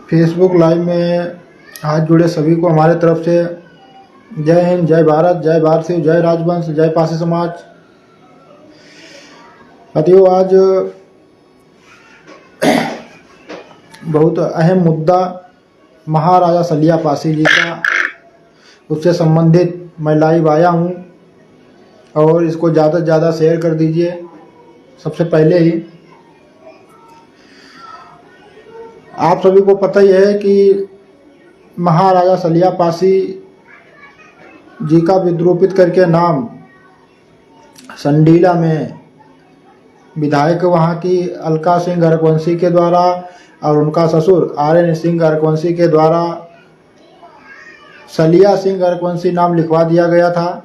Facebook live में हाथ जुड़े सभी को हमारे तरफ से जय हिंद, जय भारत, जय भारती, जय राजवंश, जय पासी समाज। साथियों, आज बहुत अहम मुद्दा महाराजा सलिया पासी जी का, उससे संबंधित मैं लाइव आया हूँ और इसको ज़्यादा से ज़्यादा शेयर कर दीजिए। सबसे पहले ही आप सभी को पता ही है कि महाराजा सलिया पासी जी का विद्रूपित करके नाम संडीला में विधायक वहाँ की अलका सिंह गर्कवंशी के द्वारा और उनका ससुर आर्यन सिंह गर्कवंशी के द्वारा सलिया सिंह गर्कवंशी नाम लिखवा दिया गया था।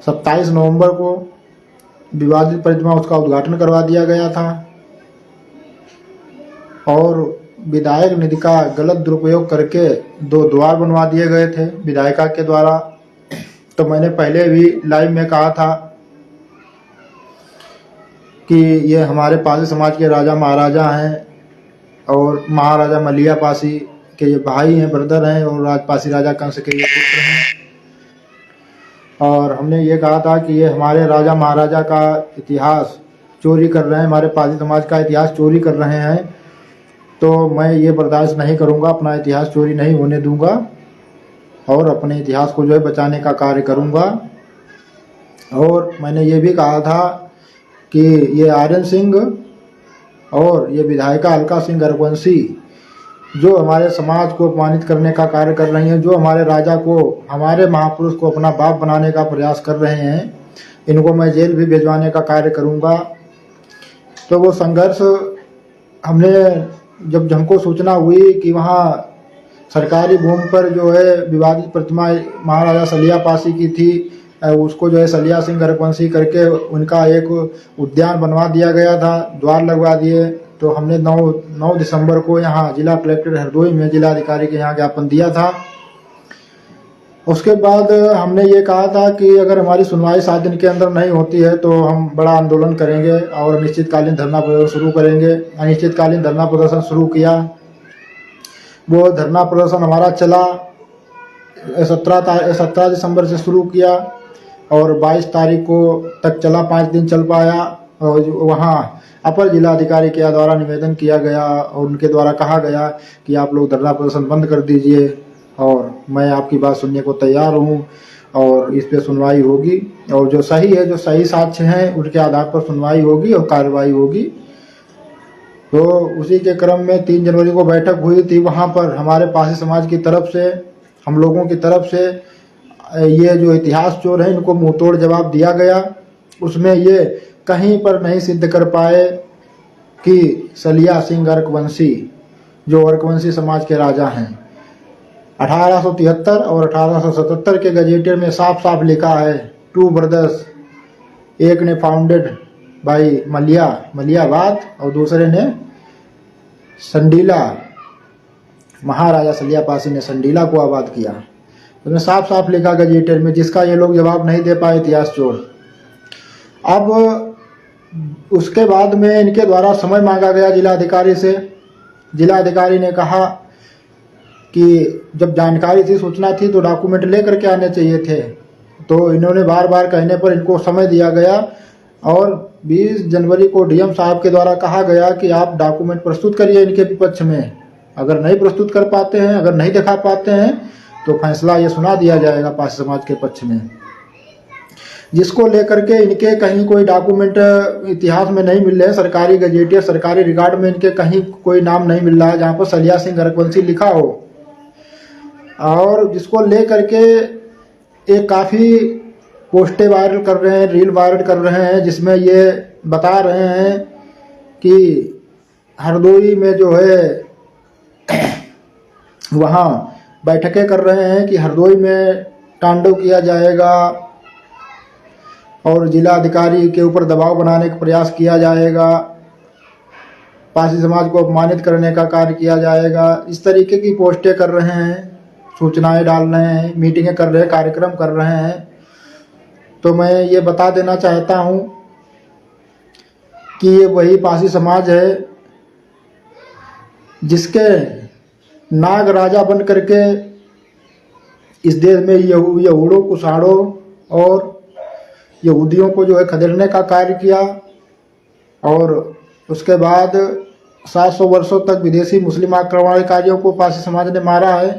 27 नवंबर को विवादित प्रतिमा उसका उद्घाटन करवा दिया गया था और विधायक निधि का गलत दुरुपयोग करके 2 द्वार बनवा दिए गए थे विधायिका के द्वारा। तो मैंने पहले भी लाइव में कहा था कि ये हमारे पासी समाज के राजा महाराजा हैं और महाराजा मलिया पासी के ये भाई हैं, ब्रदर हैं और राजपासी राजा कंस के ये पुत्र हैं। और हमने ये कहा था कि ये हमारे राजा महाराजा का इतिहास चोरी कर रहे हैं, हमारे पासी समाज का इतिहास चोरी कर रहे हैं। तो मैं ये बर्दाश्त नहीं करूँगा, अपना इतिहास चोरी नहीं होने दूंगा और अपने इतिहास को जो है बचाने का कार्य करूँगा। और मैंने ये भी कहा था कि ये आर्यन सिंह और ये विधायिका अलका सिंह गर्कवंशी जो हमारे समाज को अपमानित करने का कार्य कर रही हैं, जो हमारे राजा को, हमारे महापुरुष को अपना बाप बनाने का प्रयास कर रहे हैं, इनको मैं जेल भी भिजवाने का कार्य करूँगा। तो वो संघर्ष हमने जब हमको सूचना हुई कि वहाँ सरकारी भूमि पर जो है विवादित प्रतिमा महाराजा सलिया पासी की थी, उसको जो है सलिया सिंह गर्कवंशी करके उनका एक उद्यान बनवा दिया गया था, द्वार लगवा दिए। तो हमने 9 दिसंबर को यहाँ जिला कलेक्टर हरदोई में जिलाधिकारी के यहाँ ज्ञापन दिया था। उसके बाद हमने ये कहा था कि अगर हमारी सुनवाई 7 दिन के अंदर नहीं होती है तो हम बड़ा आंदोलन करेंगे और अनिश्चितकालीन धरना प्रदर्शन शुरू करेंगे। अनिश्चितकालीन धरना प्रदर्शन शुरू किया। वो धरना प्रदर्शन हमारा चला, 17 दिसंबर से शुरू किया और 22 तारीख को तक चला, 5 दिन चल पाया। और वहाँ अपर जिलाधिकारी के द्वारा निवेदन किया गया और उनके द्वारा कहा गया कि आप लोग धरना प्रदर्शन बंद कर दीजिए और मैं आपकी बात सुनने को तैयार हूँ और इस पे सुनवाई होगी और जो सही है, जो सही साक्ष्य हैं उनके आधार पर सुनवाई होगी और कार्रवाई होगी। तो उसी के क्रम में 3 जनवरी को बैठक हुई थी। वहाँ पर हमारे पासी समाज की तरफ से, हम लोगों की तरफ से ये जो इतिहास चोर हैं इनको मुंहतोड़ जवाब दिया गया। उसमें ये कहीं पर नहीं सिद्ध कर पाए कि सलिया सिंह गर्कवंशी जो अर्कवंशी समाज के राजा हैं, 1873 और 1877 के गजेटियर में साफ साफ लिखा है 2 ब्रदर्स, एक ने फाउंडेड बाई मलियाबाद और दूसरे ने संडीला, महाराजा सलिया पासी ने संडीला को आबाद किया। उसमें साफ साफ लिखा गजेटियर में, जिसका ये लोग जवाब नहीं दे पाए इतिहास चोर। अब उसके बाद में इनके द्वारा समय मांगा गया जिलाधिकारी से। जिलाधिकारी ने कहा कि जब जानकारी थी, सूचना थी तो डॉक्यूमेंट लेकर के आने चाहिए थे। तो इन्होंने बार बार कहने पर इनको समय दिया गया और 20 जनवरी को डीएम साहब के द्वारा कहा गया कि आप डॉक्यूमेंट प्रस्तुत करिए इनके विपक्ष में। अगर नहीं प्रस्तुत कर पाते हैं, अगर नहीं दिखा पाते हैं तो फैसला ये सुना दिया जाएगा पासी समाज के पक्ष में। जिसको लेकर के इनके कहीं कोई डॉक्यूमेंट इतिहास में नहीं मिल रहे हैं, सरकारी गजेटियर, सरकारी रिकॉर्ड में इनके कहीं कोई नाम नहीं मिल रहा है जहाँ पर सलिया सिंह गर्कवंशी लिखा हो। और जिसको लेकर के एक काफ़ी पोस्टें वायरल कर रहे हैं, रील वायरल कर रहे हैं, जिसमें ये बता रहे हैं कि हरदोई में जो है वहाँ बैठकें कर रहे हैं कि हरदोई में तांडव किया जाएगा और जिलाधिकारी के ऊपर दबाव बनाने का प्रयास किया जाएगा, पासी समाज को अपमानित करने का कार्य किया जाएगा। इस तरीके की पोस्टें कर रहे हैं, सूचनाएं डाल रहे हैं, मीटिंगें कर रहे हैं, कार्यक्रम कर रहे हैं। तो मैं ये बता देना चाहता हूँ कि ये वही पासी समाज है जिसके नाग राजा बन करके इस देश में यहूदों कुशाणों और यहूदियों को जो है खदेड़ने का कार्य किया। और उसके बाद 700 वर्षों तक विदेशी मुस्लिम आक्रमणकारियों को पारसी समाज ने मारा है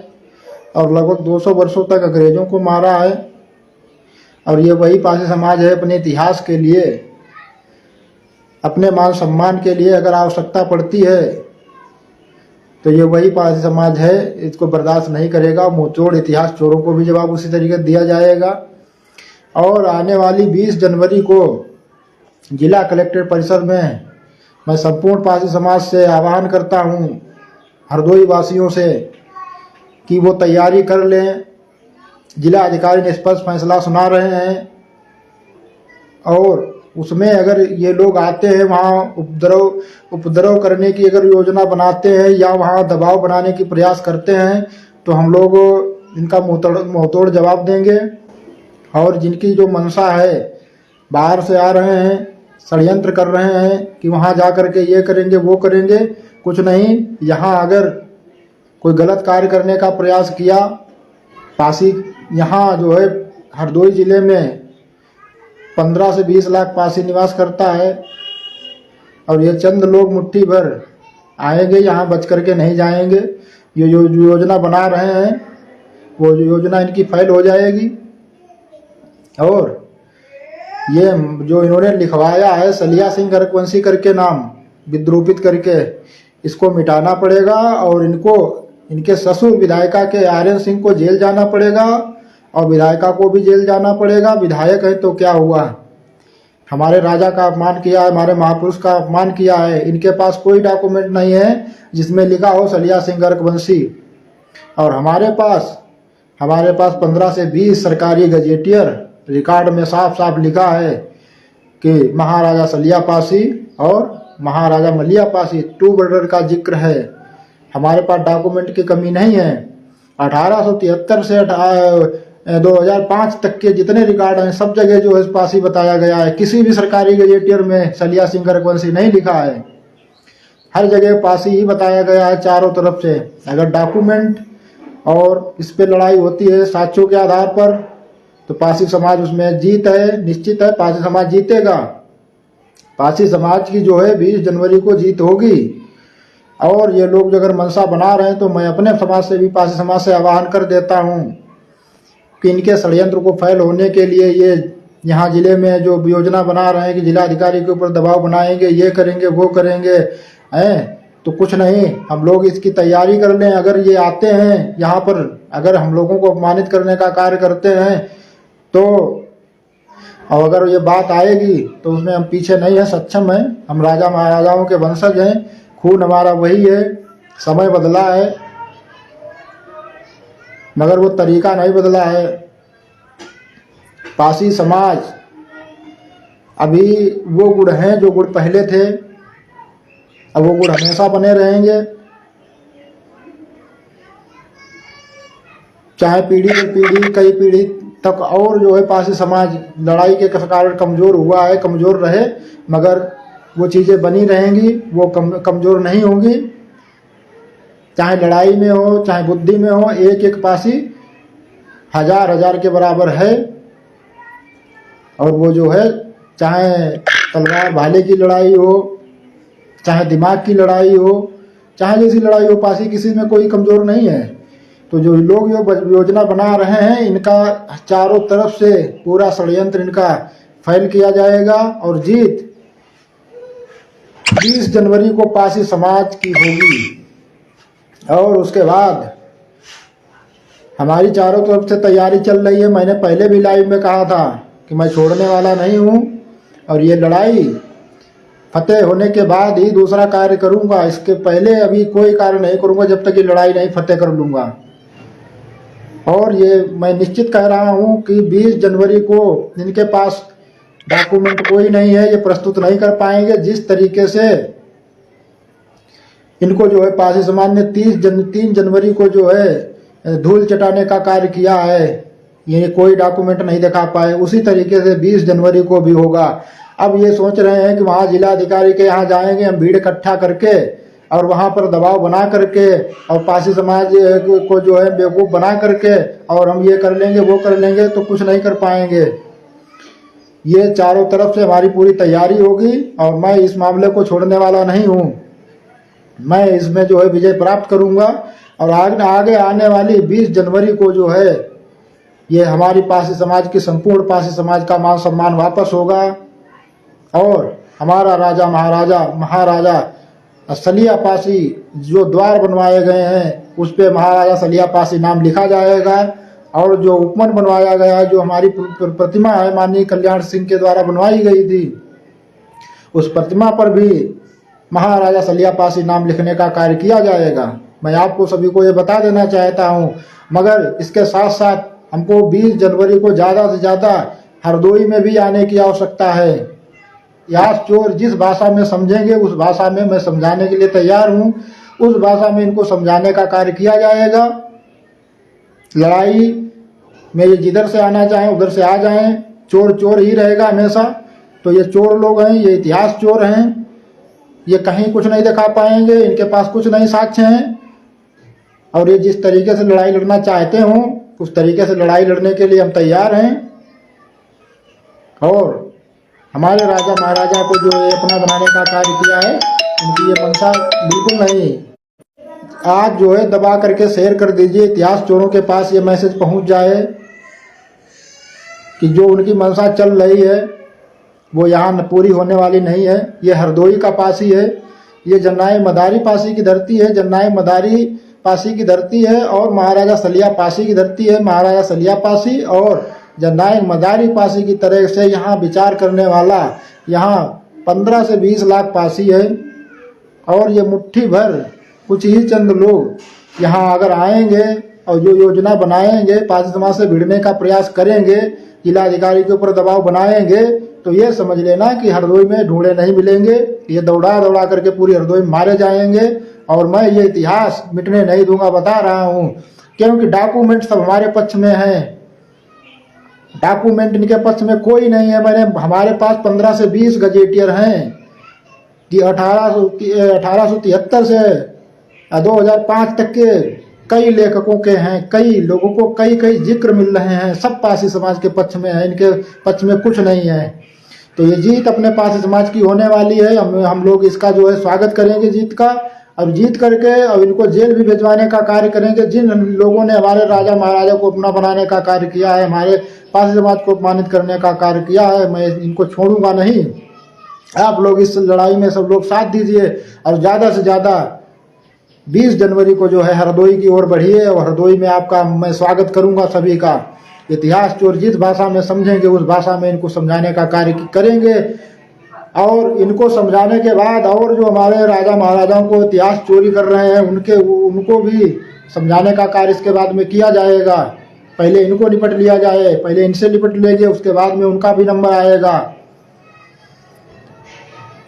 और लगभग 200 वर्षों तक अंग्रेजों को मारा है। और ये वही पारसी समाज है अपने इतिहास के लिए, अपने मान सम्मान के लिए अगर आवश्यकता पड़ती है तो ये वही पारसी समाज है, इसको बर्दाश्त नहीं करेगा। मुंहतोड़ इतिहास चोरों को भी जवाब उसी तरीके दिया जाएगा। और आने वाली 20 जनवरी को जिला कलेक्ट्रेट परिसर में मैं संपूर्ण पारसी समाज से आह्वान करता हूँ, हरदोई वासियों से, कि वो तैयारी कर लें। जिला अधिकारी ने स्पष्ट फैसला सुना रहे हैं और उसमें अगर ये लोग आते हैं वहाँ उपद्रव करने की अगर योजना बनाते हैं या वहाँ दबाव बनाने की प्रयास करते हैं तो हम लोग इनका मुंहतोड़ जवाब देंगे। और जिनकी जो मंशा है, बाहर से आ रहे हैं, षड्यंत्र कर रहे हैं कि वहाँ जा कर के ये करेंगे वो करेंगे, कुछ नहीं। यहाँ अगर कोई गलत कार्य करने का प्रयास किया, पासी यहाँ जो है हरदोई जिले में 15 से 20 लाख पासी निवास करता है और ये चंद लोग मुट्ठी भर आएंगे, यहाँ बच करके नहीं जाएंगे। ये जो योजना बना रहे हैं वो योजना इनकी फेल हो जाएगी। और ये जो इन्होंने लिखवाया है सलिया सिंह गर्कवंशी करके नाम विद्रूपित करके, इसको मिटाना पड़ेगा और इनके ससुर विधायिका के आर्यन सिंह को जेल जाना पड़ेगा और विधायिका को भी जेल जाना पड़ेगा। विधायक है तो क्या हुआ, हमारे राजा का अपमान किया है, हमारे महापुरुष का अपमान किया है। इनके पास कोई डॉक्यूमेंट नहीं है जिसमें लिखा हो सलिया सिंह गर्कवंशी। और हमारे पास 15 से 20 सरकारी गजेटियर रिकॉर्ड में साफ साफ लिखा है कि महाराजा सलिया पासी और महाराजा मलिया पासी 2 ब्रदर का जिक्र है। हमारे पास डॉक्यूमेंट की कमी नहीं है। 1873 से 2005 तक के जितने रिकॉर्ड हैं सब जगह जो है पासी बताया गया है। किसी भी सरकारी गजेटियर में सलिया सिंह गर्कवंशी नहीं लिखा है, हर जगह पासी ही बताया गया है चारों तरफ से। अगर डॉक्यूमेंट और इस पे लड़ाई होती है साक्ष्यों के आधार पर तो पासी समाज उसमें जीत है, निश्चित है पासी समाज जीतेगा। पासी समाज की जो है 20 जनवरी को जीत होगी। और ये लोग जो अगर मंशा बना रहे हैं तो मैं अपने समाज से भी पासी समाज से आह्वान कर देता हूँ कि इनके षड्यंत्र को फैल होने के लिए ये यहाँ जिले में जो योजना बना रहे हैं कि जिला अधिकारी के ऊपर दबाव बनाएंगे, ये करेंगे वो करेंगे, हैं तो कुछ नहीं, हम लोग इसकी तैयारी कर लें। अगर ये आते हैं यहाँ पर, अगर हम लोगों को अपमानित करने का कार्य करते हैं तो, और अगर ये बात आएगी तो उसमें हम पीछे नहीं है, सक्षम है। हम राजा महाराजाओं के वंशज हैं, खून हमारा वही है। समय बदला है मगर वो तरीका नहीं बदला है। पासी समाज अभी वो गुण हैं जो गुण पहले थे, अब वो गुण हमेशा बने रहेंगे। चाहे पीढ़ी दर पीढ़ी, कई पीढ़ी तक और जो है पासी समाज लड़ाई के कारण कमजोर हुआ है, कमजोर रहे, मगर वो चीज़ें बनी रहेंगी, वो कमजोर नहीं होंगी। चाहे लड़ाई में हो चाहे बुद्धि में हो, एक एक पासी हजार हजार के बराबर है। और वो जो है चाहे तलवार भाले की लड़ाई हो, चाहे दिमाग की लड़ाई हो, चाहे जैसी लड़ाई हो, पासी किसी में कोई कमजोर नहीं है। तो जो लोग योजना बना रहे हैं इनका चारों तरफ से पूरा षड्यंत्र इनका फैल किया जाएगा और जीत 20 जनवरी को पासी समाज की होगी। और उसके बाद हमारी चारों तरफ से तैयारी चल रही है। मैंने पहले भी लाइव में कहा था कि मैं छोड़ने वाला नहीं हूँ और ये लड़ाई फतेह होने के बाद ही दूसरा कार्य करूँगा। इसके पहले अभी कोई कार्य नहीं करूँगा जब तक ये लड़ाई नहीं फतेह कर लूँगा। और ये मैं निश्चित कह रहा हूँ कि 20 जनवरी को इनके पास डॉक्यूमेंट कोई नहीं है, ये प्रस्तुत नहीं कर पाएंगे। जिस तरीके से इनको जो है पासी समाज ने 3 जनवरी को जो है धूल चटाने का कार्य किया है, ये कोई डॉक्यूमेंट नहीं दिखा पाए, उसी तरीके से 20 जनवरी को भी होगा। अब ये सोच रहे हैं कि वहाँ जिला अधिकारी के यहाँ जाएंगे, हम भीड़ इकट्ठा करके और वहाँ पर दबाव बना करके और पासी समाज को जो है बेवकूफ़ बना करके और हम ये कर लेंगे वो कर लेंगे, तो कुछ नहीं कर पाएंगे। ये चारों तरफ से हमारी पूरी तैयारी होगी और मैं इस मामले को छोड़ने वाला नहीं हूँ। मैं इसमें जो है विजय प्राप्त करूँगा और आगे आने वाली 20 जनवरी को जो है ये हमारी पासी समाज की, संपूर्ण पासी समाज का मान सम्मान वापस होगा और हमारा राजा महाराजा सलिया पासी जो द्वार बनवाए गए हैं उस पे महाराजा सलिया पासी नाम लिखा जाएगा और जो उपवन बनवाया गया है, जो हमारी प्रतिमा है माननीय कल्याण सिंह के द्वारा बनवाई गई थी, उस प्रतिमा पर भी महाराजा सलिया पासी नाम लिखने का कार्य किया जाएगा। मैं आपको सभी को ये बता देना चाहता हूँ। मगर इसके साथ साथ हमको 20 जनवरी को ज़्यादा से ज़्यादा हरदोई में भी आने की आवश्यकता है। यास चोर जिस भाषा में समझेंगे उस भाषा में मैं समझाने के लिए तैयार हूँ। उस भाषा में इनको समझाने का कार्य किया जाएगा। लड़ाई में ये जिधर से आना चाहें उधर से आ जाएं, चोर चोर ही रहेगा हमेशा। तो ये चोर लोग हैं, ये इतिहास चोर हैं, ये कहीं कुछ नहीं दिखा पाएंगे, इनके पास कुछ नहीं साक्ष्य हैं और ये जिस तरीके से लड़ाई लड़ना चाहते हों उस तरीके से लड़ाई लड़ने के लिए हम तैयार हैं। और हमारे राजा महाराजा को जो है अपना बनाने का कार्य किया है, उनकी ये मंशा बिल्कुल नहीं। आज जो है दबा करके शेयर कर दीजिए, इतिहास चोरों के पास ये मैसेज पहुंच जाए कि जो उनकी मंशा चल रही है वो यहाँ पूरी होने वाली नहीं है। ये हरदोई का पासी है, ये जन्नाई मदारी पासी की धरती है, जन्नाई मदारी पासी की धरती है और महाराजा सलिया पासी की धरती है। महाराजा सलिया पासी और जन्नाई मदारी पासी की तरह से यहाँ विचार करने वाला यहाँ 15 से 20 लाख पासी है और ये मुट्ठी भर कुछ ही चंद लोग यहाँ अगर आएंगे और जो योजना बनाएंगे, पासी समाज से भिड़ने का प्रयास करेंगे, जिलाधिकारी के ऊपर दबाव बनाएंगे, तो ये समझ लेना कि हरदोई में ढूंढे नहीं मिलेंगे। ये दौड़ा दौड़ा करके पूरी हरदोई मारे जाएंगे और मैं ये इतिहास मिटने नहीं दूंगा, बता रहा हूँ। क्योंकि डॉक्यूमेंट सब हमारे पक्ष में हैं, डॉक्यूमेंट इनके पक्ष में कोई नहीं है। हमारे पास 15 से 20 गजेटियर हैं कि 1873 से 2005 तक के कई लेखकों के हैं, कई लोगों को कई जिक्र मिल रहे हैं, सब पासी समाज के पक्ष में है, इनके पक्ष में कुछ नहीं है। तो ये जीत अपने पासी समाज की होने वाली है। हम लोग इसका जो है स्वागत करेंगे जीत का। अब जीत करके अब इनको जेल भी भिजवाने का कार्य करेंगे। जिन लोगों ने हमारे राजा महाराजा को अपना बनाने का कार्य किया है, हमारे पासी समाज को अपमानित करने का कार्य किया है, मैं इनको छोड़ूंगा नहीं। आप लोग इस लड़ाई में सब लोग साथ दीजिए और ज़्यादा से ज़्यादा 20 जनवरी को जो है हरदोई की ओर बढ़िए और हरदोई में आपका मैं स्वागत करूंगा सभी का। इतिहास चोर जिस भाषा में समझेंगे उस भाषा में इनको समझाने का कार्य करेंगे और इनको समझाने के बाद और जो हमारे राजा महाराजाओं को इतिहास चोरी कर रहे हैं उनको भी समझाने का कार्य इसके बाद में किया जाएगा। पहले इनको निपट लिया जाए, पहले इनसे निपट लेंगे, उसके बाद में उनका भी नंबर आएगा।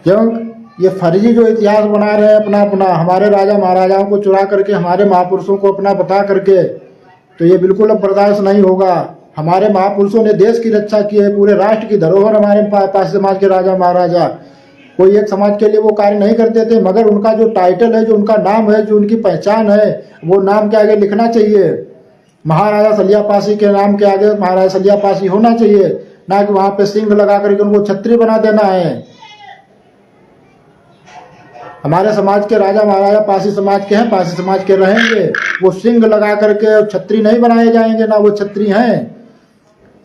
क्यों ये फर्जी जो इतिहास बना रहे हैं अपना हमारे राजा महाराजाओं को चुरा करके, हमारे महापुरुषों को अपना बता करके, तो ये बिल्कुल अब बर्दाश्त नहीं होगा। हमारे महापुरुषों ने देश की रक्षा की है, पूरे राष्ट्र की धरोहर हमारे पासी समाज के राजा महाराजा कोई एक समाज के लिए वो कार्य नहीं करते थे, मगर उनका जो टाइटल है, जो उनका नाम है, जो उनकी पहचान है, वो नाम के आगे लिखना चाहिए। महाराजा सलिया पासी के नाम के आगे महाराजा सलिया पासी होना चाहिए, ना कि वहां पे सिंह लगा करके उनको छत्री बना देना है। हमारे समाज के राजा महाराजा पासी समाज के हैं, पासी समाज के रहेंगे, वो सिंह लगा करके छत्री नहीं बनाए जाएंगे, ना वो छत्री हैं।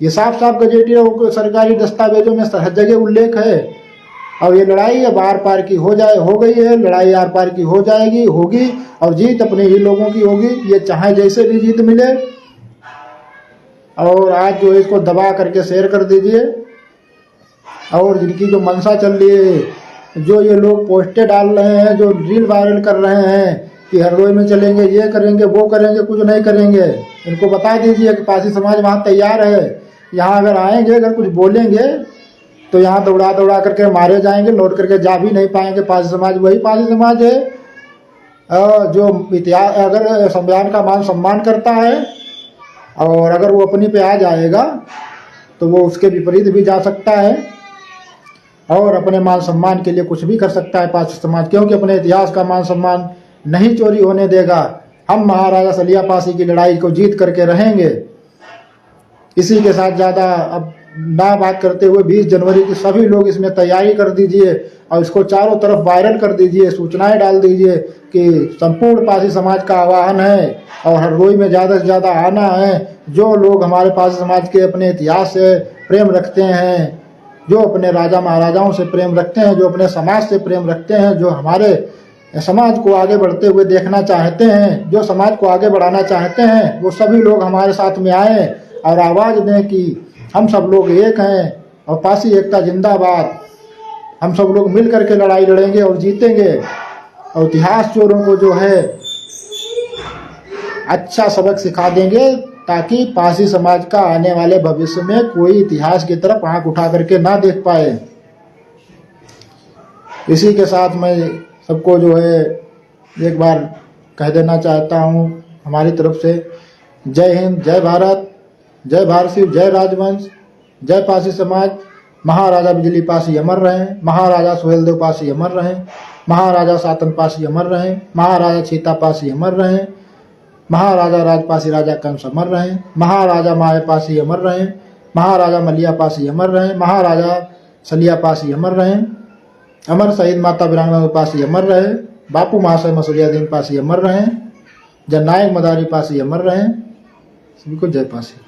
ये साफ साफ गजेटियर सरकारी दस्तावेजों में हर जगह उल्लेख है। और ये लड़ाई अब आर पार की हो गई है, लड़ाई आर पार की हो जाएगी, होगी और जीत अपने ही लोगों की होगी। ये चाहे जैसे भी जीत मिले। और आज जो इसको दबा करके शेयर कर दीजिए। और जिनकी जो मंशा चल रही है, जो ये लोग पोस्टें डाल रहे हैं, जो रील वायरल कर रहे हैं कि हरदोई में चलेंगे, ये करेंगे, वो करेंगे, कुछ नहीं करेंगे, इनको बता दीजिए कि पासी समाज वहाँ तैयार है। यहाँ अगर आएंगे, अगर कुछ बोलेंगे तो यहाँ दौड़ा दौड़ा करके मारे जाएंगे, लौट करके जा भी नहीं पाएंगे। पासी समाज वही पासी समाज है जो इतिहास अगर संविधान का मान सम्मान करता है, और अगर वो अपनी पे आ जाएगा तो वो उसके विपरीत भी जा सकता है। और अपने मान सम्मान के लिए कुछ भी कर सकता है पासी समाज, क्योंकि अपने इतिहास का मान सम्मान नहीं चोरी होने देगा। हम महाराजा सलिया पासी की लड़ाई को जीत करके रहेंगे। इसी के साथ ज़्यादा अब ना बात करते हुए 20 जनवरी की सभी लोग इसमें तैयारी कर दीजिए और इसको चारों तरफ वायरल कर दीजिए, सूचनाएं डाल दीजिए कि संपूर्ण पासी समाज का आह्वान है और हरदोई में ज़्यादा से ज़्यादा आना है। जो लोग हमारे पासी समाज के अपने इतिहास से प्रेम रखते हैं, जो अपने राजा महाराजाओं से प्रेम रखते हैं, जो अपने समाज से प्रेम रखते हैं, जो हमारे समाज को आगे बढ़ते हुए देखना चाहते हैं, जो समाज को आगे बढ़ाना चाहते हैं, वो सभी लोग हमारे साथ में आए और आवाज़ दें कि हम सब लोग एक हैं और पासी एकता जिंदाबाद। हम सब लोग मिल करके लड़ाई लड़ेंगे और जीतेंगे और इतिहास चोरों को जो है अच्छा सबक सिखा देंगे, ताकि पासी समाज का आने वाले भविष्य में कोई इतिहास की तरफ आंख उठा करके ना देख पाए। इसी के साथ मैं सबको जो है एक बार कह देना चाहता हूँ हमारी तरफ से, जय हिंद, जय भारत, जय भारती, जय राजवंश, जय पासी समाज। महाराजा बिजली पासी अमर रहें, महाराजा सुहेलदेव पासी अमर रहें, महाराजा सातन पासी अमर रहें, महाराजा छीता पासी अमर रहें, महाराजा राजपासी राजा कंस अमर रहें, महाराजा माया पासी अमर रहें, महाराजा मलिया पासी अमर रहें, महाराजा सलिया पासी अमर रहें, अमर शहीद माता वीरांगना पासी अमर रहे, बापू महाशय मसूलियादीन पासी अमर रहें, जननायक मदारी पासी अमर रहें। सभी को जय पासी।